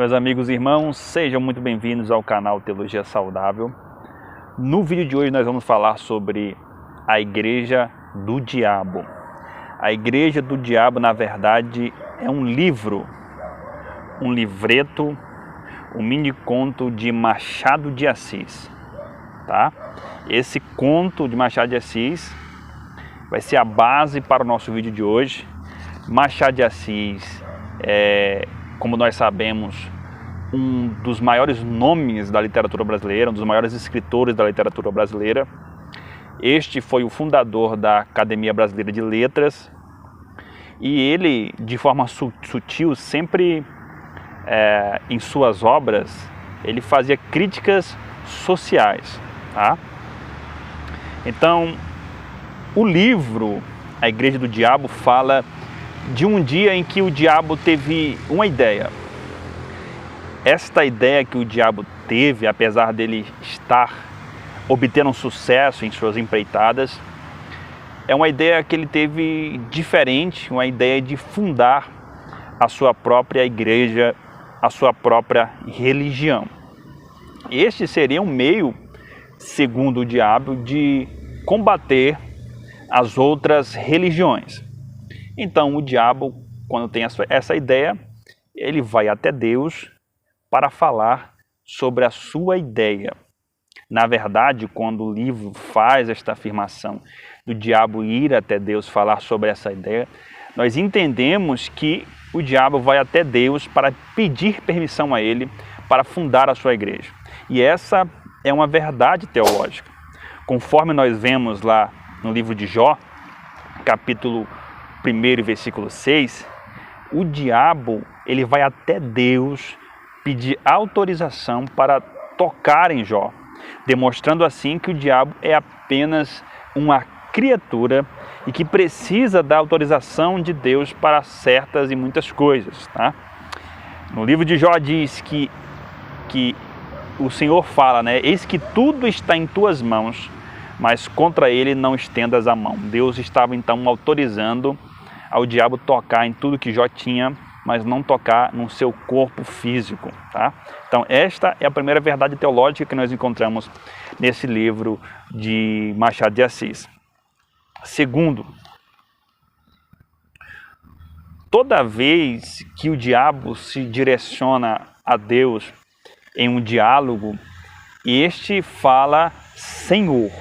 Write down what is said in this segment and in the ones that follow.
Olá, meus amigos e irmãos, sejam muito bem-vindos ao canal Teologia Saudável. No vídeo de hoje nós vamos falar sobre a Igreja do Diabo. A Igreja do Diabo, na verdade, é um livro, um livreto, um mini conto de Machado de Assis, tá? Esse conto de Machado de Assis vai ser a base para o nosso vídeo de hoje. Machado de Assis como nós sabemos, um dos maiores nomes da literatura brasileira, um dos maiores escritores da literatura brasileira. Este foi o fundador da Academia Brasileira de Letras e ele, de forma sutil, sempre em suas obras, ele fazia críticas sociais, tá? Então, o livro A Igreja do Diabo fala de um dia em que o diabo teve uma ideia. Esta ideia que o diabo teve, apesar dele estar obtendo um sucesso em suas empreitadas, é uma ideia que ele teve diferente, uma ideia de fundar a sua própria igreja, a sua própria religião. Este seria um meio, segundo o diabo, de combater as outras religiões. Então o diabo, quando tem essa ideia, ele vai até Deus para falar sobre a sua ideia. Na verdade, quando o livro faz esta afirmação do diabo ir até Deus falar sobre essa ideia, nós entendemos que o diabo vai até Deus para pedir permissão a ele para fundar a sua igreja. E essa é uma verdade teológica. Conforme nós vemos lá no livro de Jó, capítulo 1, versículo 6, o diabo ele vai até Deus pedir autorização para tocar em Jó, demonstrando assim que o diabo é apenas uma criatura e que precisa da autorização de Deus para certas e muitas coisas, tá? No livro de Jó diz que o Senhor fala, né? Eis que tudo está em tuas mãos, mas contra ele não estendas a mão. Deus estava então autorizando ao diabo tocar em tudo que Jó tinha, mas não tocar no seu corpo físico, tá? Então esta é a primeira verdade teológica que nós encontramos nesse livro de Machado de Assis. Segundo, toda vez que o diabo se direciona a Deus em um diálogo, este fala Senhor.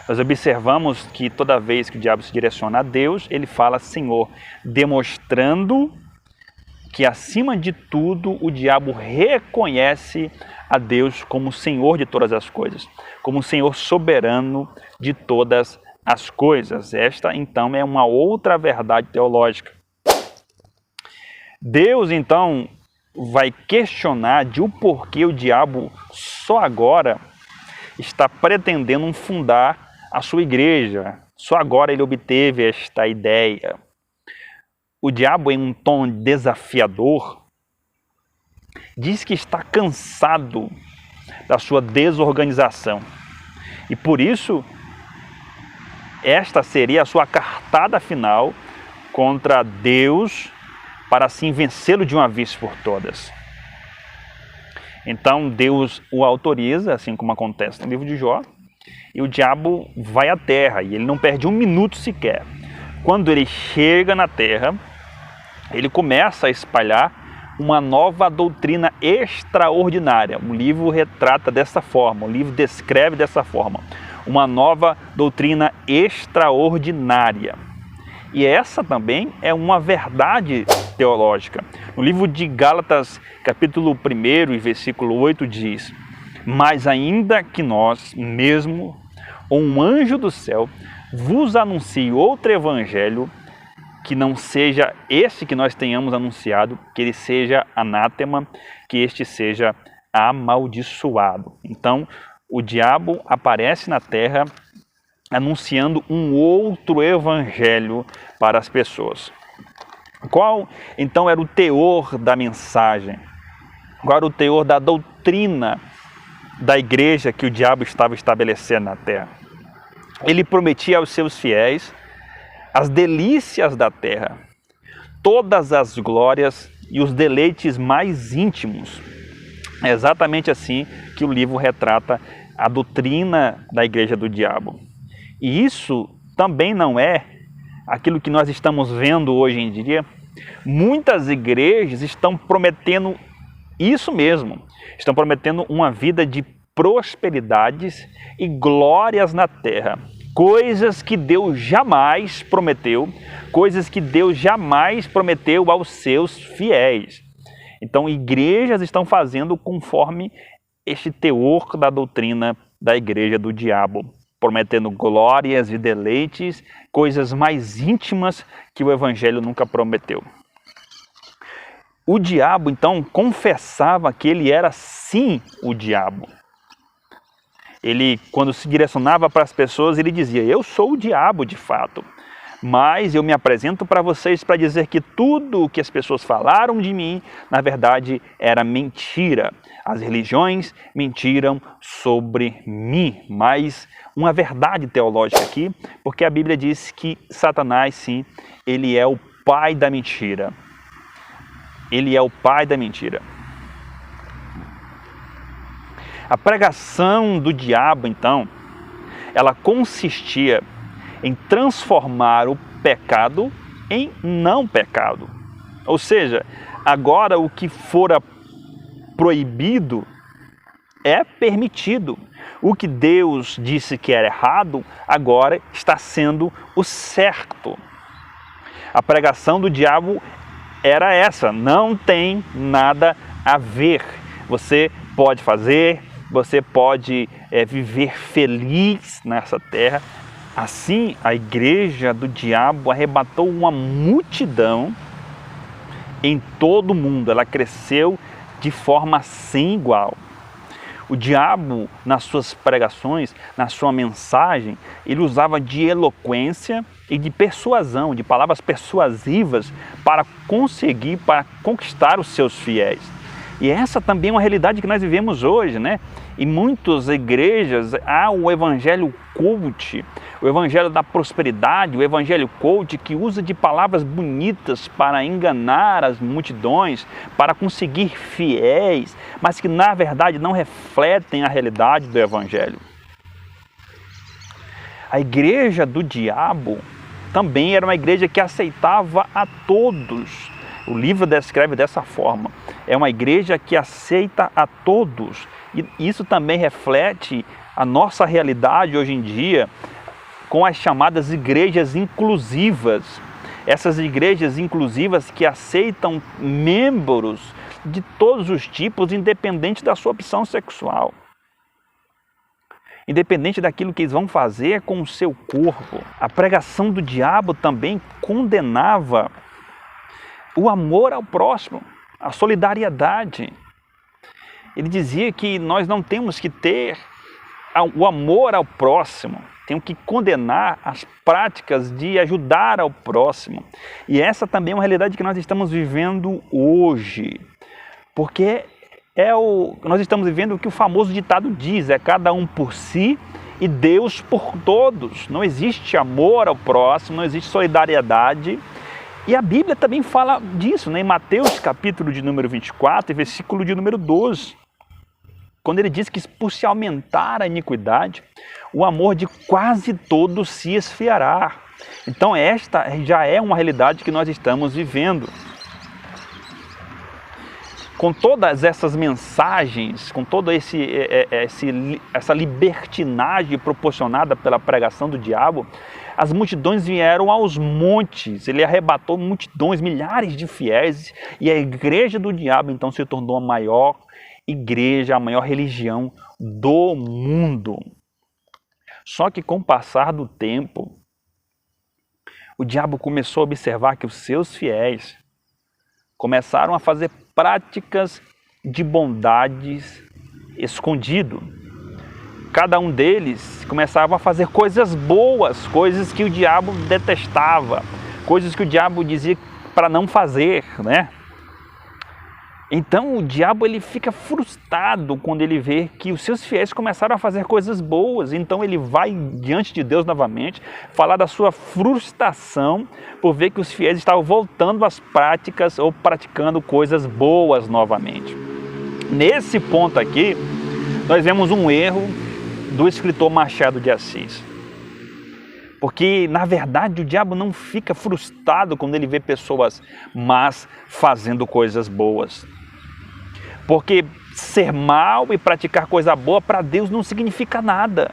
Nós observamos que toda vez que o diabo se direciona a Deus, ele fala Senhor, demonstrando que acima de tudo o diabo reconhece a Deus como Senhor de todas as coisas, como Senhor soberano de todas as coisas. Esta então é uma outra verdade teológica. Deus então vai questionar de o porquê o diabo só agora está pretendendo fundar a sua igreja. Só agora ele obteve esta ideia. O diabo, em um tom desafiador, diz que está cansado da sua desorganização. E por isso, esta seria a sua cartada final contra Deus para assim vencê-lo de uma vez por todas. Então Deus o autoriza, assim como acontece no livro de Jó, e o diabo vai à terra, e ele não perde um minuto sequer. Quando ele chega na terra, ele começa a espalhar uma nova doutrina extraordinária. O livro retrata dessa forma, o livro descreve dessa forma, uma nova doutrina extraordinária. E essa também é uma verdade teológica. No livro de Gálatas, capítulo 1 e versículo 8 diz: mas ainda que nós mesmo, ou um anjo do céu, vos anuncie outro evangelho, que não seja esse que nós tenhamos anunciado, que ele seja anátema, que este seja amaldiçoado. Então, o diabo aparece na terra anunciando um outro evangelho para as pessoas. Qual, então, era o teor da mensagem? Qual era o teor da doutrina da igreja que o diabo estava estabelecendo na terra? Ele prometia aos seus fiéis as delícias da terra, todas as glórias e os deleites mais íntimos. É exatamente assim que o livro retrata a doutrina da igreja do diabo. E isso também não é aquilo que nós estamos vendo hoje em dia. Muitas igrejas estão prometendo isso mesmo. Estão prometendo uma vida de prosperidades e glórias na terra. Coisas que Deus jamais prometeu, coisas que Deus jamais prometeu aos seus fiéis. Então, igrejas estão fazendo conforme este teor da doutrina da igreja do diabo, prometendo glórias e deleites, coisas mais íntimas que o evangelho nunca prometeu. O diabo, então, confessava que ele era sim o diabo. Ele, quando se direcionava para as pessoas, ele dizia: eu sou o diabo de fato, mas eu me apresento para vocês para dizer que tudo o que as pessoas falaram de mim, na verdade, era mentira. As religiões mentiram sobre mim, mas uma verdade teológica aqui, porque a Bíblia diz que Satanás, sim, ele é o pai da mentira. Ele é o pai da mentira. A pregação do diabo, então, ela consistia em transformar o pecado em não pecado. Ou seja, agora o que fora proibido é permitido. O que Deus disse que era errado, agora está sendo o certo. A pregação do diabo era essa: não tem nada a ver. Você pode fazer, você pode viver feliz nessa terra. Assim, a igreja do diabo arrebatou uma multidão em todo o mundo. Ela cresceu de forma sem igual. O diabo, nas suas pregações, na sua mensagem, ele usava de eloquência e de persuasão, de palavras persuasivas para conquistar os seus fiéis. E essa também é uma realidade que nós vivemos hoje, né? Em muitas igrejas há o evangelho coach, o evangelho da prosperidade, o evangelho coach que usa de palavras bonitas para enganar as multidões, para conseguir fiéis, mas que na verdade não refletem a realidade do evangelho. A igreja do diabo também era uma igreja que aceitava a todos. O livro descreve dessa forma: é uma igreja que aceita a todos. E isso também reflete a nossa realidade hoje em dia com as chamadas igrejas inclusivas. Essas igrejas inclusivas que aceitam membros de todos os tipos, independente da sua opção sexual. Independente daquilo que eles vão fazer com o seu corpo. A pregação do diabo também condenava o amor ao próximo, a solidariedade. Ele dizia que nós não temos que ter o amor ao próximo, temos que condenar as práticas de ajudar ao próximo. E essa também é uma realidade que nós estamos vivendo hoje, porque nós estamos vivendo o que o famoso ditado diz: é cada um por si e Deus por todos. Não existe amor ao próximo, não existe solidariedade. E a Bíblia também fala disso, né? Em Mateus capítulo de número 24, versículo de número 12. Quando ele diz que por se aumentar a iniquidade, o amor de quase todos se esfriará. Então esta já é uma realidade que nós estamos vivendo. Com todas essas mensagens, com toda essa libertinagem proporcionada pela pregação do diabo, as multidões vieram aos montes. Ele arrebatou multidões, milhares de fiéis, e a igreja do diabo então se tornou a maior igreja, a maior religião do mundo. Só que com o passar do tempo, o diabo começou a observar que os seus fiéis começaram a fazer práticas de bondades escondido. Cada um deles começava a fazer coisas boas, coisas que o diabo detestava, coisas que o diabo dizia para não fazer, né? Então o diabo ele fica frustrado quando ele vê que os seus fiéis começaram a fazer coisas boas. Então ele vai diante de Deus novamente, falar da sua frustração por ver que os fiéis estavam voltando às práticas ou praticando coisas boas novamente. Nesse ponto aqui, nós vemos um erro do escritor Machado de Assis. Porque, na verdade, o diabo não fica frustrado quando ele vê pessoas más fazendo coisas boas. Porque ser mal e praticar coisa boa para Deus não significa nada.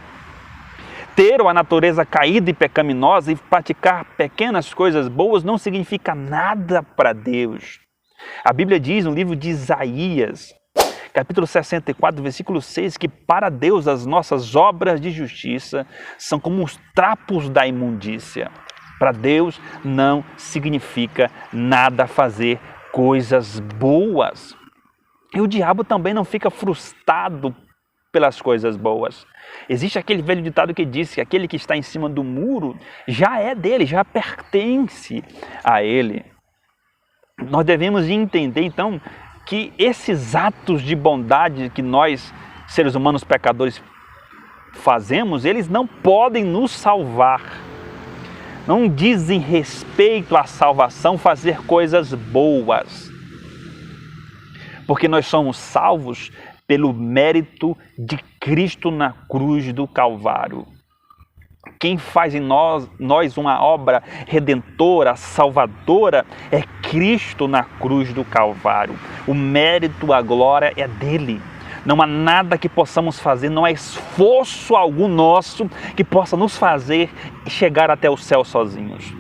Ter a natureza caída e pecaminosa e praticar pequenas coisas boas não significa nada para Deus. A Bíblia diz no livro de Isaías, capítulo 64, versículo 6, que para Deus as nossas obras de justiça são como os trapos da imundícia. Para Deus não significa nada fazer coisas boas. E o diabo também não fica frustrado pelas coisas boas. Existe aquele velho ditado que diz que aquele que está em cima do muro já é dele, já pertence a ele. Nós devemos entender então que esses atos de bondade que nós, seres humanos pecadores, fazemos, eles não podem nos salvar. Não dizem respeito à salvação fazer coisas boas. Porque nós somos salvos pelo mérito de Cristo na cruz do Calvário. Quem faz em nós uma obra redentora, salvadora, é Cristo na cruz do Calvário. O mérito, a glória é dele. Não há nada que possamos fazer, não há esforço algum nosso que possa nos fazer chegar até o céu sozinhos.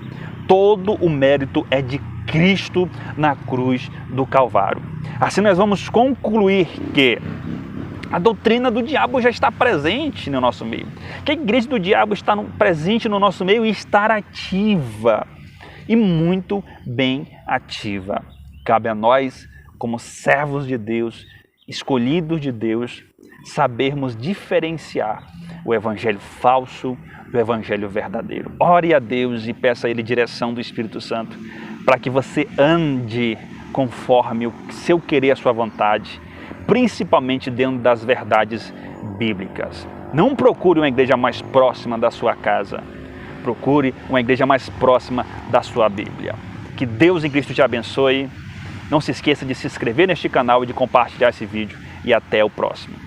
Todo o mérito é de Cristo na cruz do Calvário. Assim nós vamos concluir que a doutrina do diabo já está presente no nosso meio. Que a igreja do diabo está presente no nosso meio e está ativa. E muito bem ativa. Cabe a nós, como servos de Deus, escolhidos de Deus, sabermos diferenciar o evangelho falso do evangelho verdadeiro. Ore a Deus e peça a Ele direção do Espírito Santo para que você ande conforme o seu querer, a sua vontade, principalmente dentro das verdades bíblicas. Não procure uma igreja mais próxima da sua casa. Procure uma igreja mais próxima da sua Bíblia. Que Deus em Cristo te abençoe. Não se esqueça de se inscrever neste canal e de compartilhar esse vídeo. E até o próximo.